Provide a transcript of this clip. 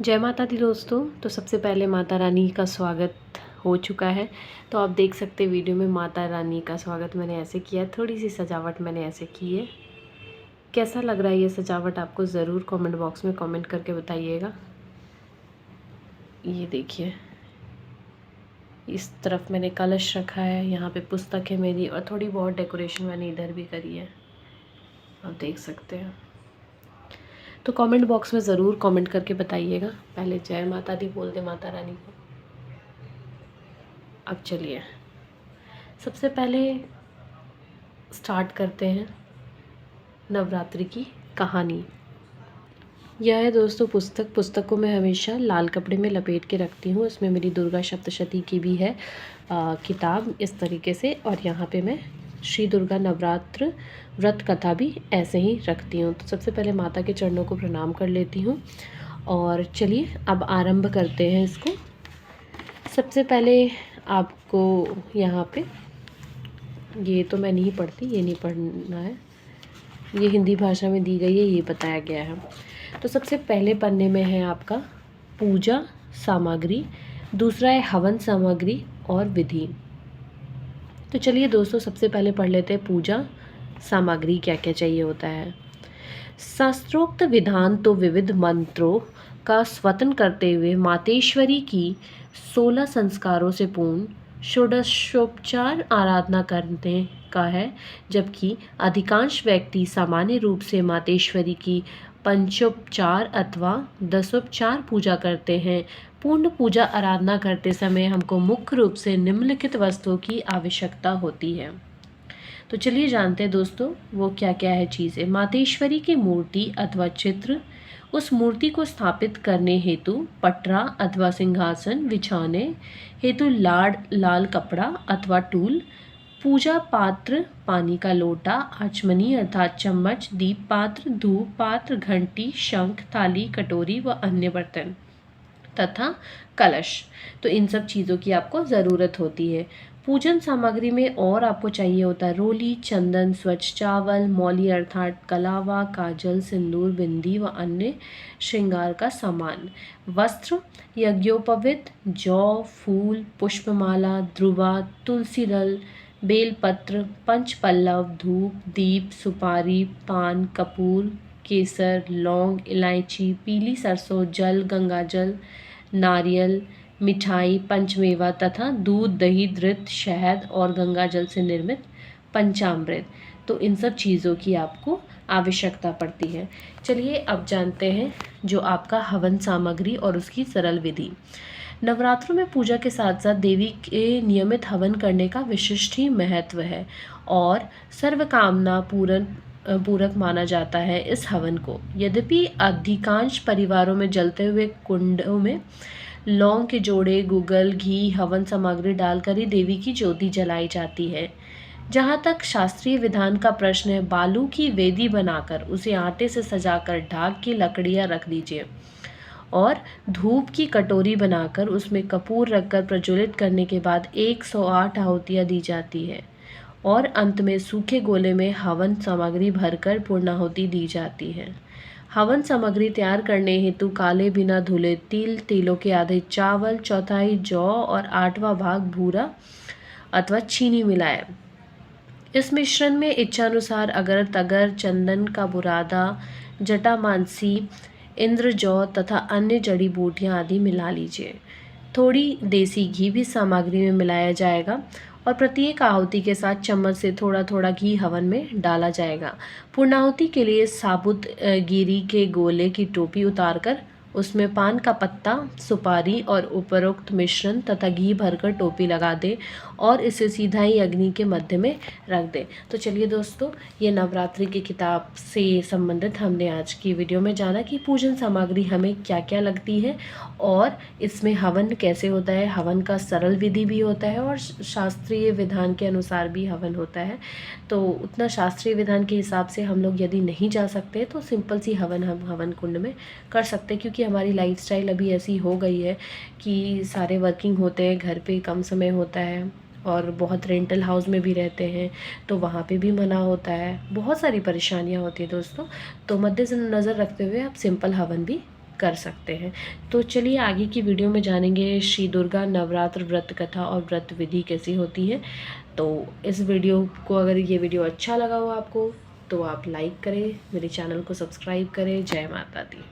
जय माता दी दोस्तों। तो सबसे पहले माता रानी का स्वागत हो चुका है। तो आप देख सकते हैं वीडियो में माता रानी का स्वागत मैंने ऐसे किया, थोड़ी सी सजावट मैंने ऐसे की है। कैसा लग रहा है ये सजावट आपको ज़रूर कमेंट बॉक्स में कमेंट करके बताइएगा। ये देखिए, इस तरफ मैंने कलश रखा है, यहाँ पे पुस्तक है मेरी और थोड़ी बहुत डेकोरेशन मैंने इधर भी करी है, आप देख सकते हैं। तो कमेंट बॉक्स में ज़रूर कमेंट करके बताइएगा। पहले जय माता दी बोल दे माता रानी को। अब चलिए सबसे पहले स्टार्ट करते हैं नवरात्रि की कहानी। यह है दोस्तों पुस्तक को मैं हमेशा लाल कपड़े में लपेट के रखती हूँ। इसमें मेरी दुर्गा सप्तशती की भी है किताब इस तरीके से, और यहाँ पे मैं श्री दुर्गा नवरात्र व्रत कथा भी ऐसे ही रखती हूँ। तो सबसे पहले माता के चरणों को प्रणाम कर लेती हूँ और चलिए अब आरंभ करते हैं इसको। सबसे पहले आपको यहाँ पे, ये तो मैं नहीं पढ़ती, ये नहीं पढ़ना है, ये हिंदी भाषा में दी गई है, ये बताया गया है। तो सबसे पहले पन्ने में है आपका पूजा सामग्री, दूसरा है हवन सामग्री और विधि। तो चलिए दोस्तों सबसे पहले पढ़ लेते हैं पूजा सामग्री क्या क्या चाहिए होता है। शास्त्रोक्त विधान तो विविध मंत्रों का स्वतन करते हुए मातेश्वरी की 16 संस्कारों से पूर्ण षोडशोपचार आराधना करने का है, जबकि अधिकांश व्यक्ति सामान्य रूप से मातेश्वरी की पंचोपचार अथवा दसोपचार पूजा करते हैं। पूर्ण पूजा आराधना करते समय हमको मुख्य रूप से निम्नलिखित वस्तुओं की आवश्यकता होती है। तो चलिए जानते हैं दोस्तों वो क्या क्या है चीज़ें। मातेश्वरी की मूर्ति अथवा चित्र, उस मूर्ति को स्थापित करने हेतु पटरा अथवा सिंहासन बिछाने हेतु लाल कपड़ा अथवा टूल, पूजा पात्र पानी का लोटा, आचमनी अर्थात चम्मच, दीप पात्र, धूप पात्र, घंटी, शंख, थाली, कटोरी व अन्य बर्तन तथा कलश। तो इन सब चीज़ों की आपको ज़रूरत होती है। पूजन सामग्री में और आपको चाहिए होता है रोली, चंदन, स्वच्छ चावल, मौली अर्थात कलावा, काजल, सिंदूर, बिंदी व अन्य श्रृंगार का सामान, वस्त्र, यज्ञोपवीत, जौ, फूल, पुष्पमाला, ध्रुवा, तुलसी दल, बेलपत्र, पंचपल्लव, धूप, दीप, सुपारी, पान, कपूर, केसर, लौंग, इलायची, पीली सरसों, जल, गंगाजल, नारियल, मिठाई, पंचमेवा तथा दूध, दही, घृत, शहद और गंगा जल से निर्मित पंचामृत। तो इन सब चीज़ों की आपको आवश्यकता पड़ती है। चलिए अब जानते हैं जो आपका हवन सामग्री और उसकी सरल विधि। नवरात्रों में पूजा के साथ साथ देवी के नियमित हवन करने का विशिष्ट ही महत्व है और सर्वकामना पूरक माना जाता है इस हवन को। यद्यपि अधिकांश परिवारों में जलते हुए कुंडों में लौंग के जोड़े, गुगल, घी, हवन सामग्री डालकर ही देवी की ज्योति जलाई जाती है। जहाँ तक शास्त्रीय विधान का प्रश्न है, बालू की वेदी बनाकर उसे आटे से सजाकर ढाक की लकड़ियाँ रख दीजिए और धूप की कटोरी बनाकर उसमें कपूर रखकर प्रज्वलित करने के बाद 108 आहुतियाँ दी जाती है और अंत में सूखे गोले में हवन सामग्री भरकर पूर्णाहुति दी जाती है। हवन सामग्री तैयार करने हेतु काले बिना धुले तिल, तिलों के आधे चावल, चौथाई जौ और 8वां भाग भूरा अथवा चीनी मिलाए। इस मिश्रण में इच्छानुसार अगर तगर, चंदन का बुरादा, जटामानसी, इंद्र जौ तथा अन्य जड़ी बूटियां आदि मिला लीजिए। थोड़ी देसी घी भी सामग्री में मिलाया जाएगा और प्रत्येक आहुति के साथ चम्मच से थोड़ा थोड़ा घी हवन में डाला जाएगा। पूर्णाहुति के लिए साबुत गिरी के गोले की टोपी उतारकर उसमें पान का पत्ता, सुपारी और उपरोक्त मिश्रण तथा घी भरकर टोपी लगा दे और इसे सीधा ही अग्नि के मध्य में रख दे। तो चलिए दोस्तों, ये नवरात्रि की किताब से संबंधित हमने आज की वीडियो में जाना कि पूजन सामग्री हमें क्या क्या लगती है और इसमें हवन कैसे होता है। हवन का सरल विधि भी होता है और शास्त्रीय विधान के अनुसार भी हवन होता है। तो उतना शास्त्रीय विधान के हिसाब से हम लोग यदि नहीं जा सकते तो सिंपल सी हवन हम हवन कुंड में कर सकते हैं, क्योंकि हमारी लाइफस्टाइल अभी ऐसी हो गई है कि सारे वर्किंग होते हैं, घर पे कम समय होता है और बहुत रेंटल हाउस में भी रहते हैं तो वहाँ पे भी मना होता है, बहुत सारी परेशानियाँ होती हैं दोस्तों। तो मद्देनज़र रखते हुए आप सिंपल हवन भी कर सकते हैं। तो चलिए आगे की वीडियो में जानेंगे श्री दुर्गा नवरात्र व्रत कथा और व्रत विधि कैसी होती है। तो इस वीडियो को, अगर ये वीडियो अच्छा लगा हो आपको, तो आप लाइक करें, मेरे चैनल को सब्सक्राइब करें। जय माता दी।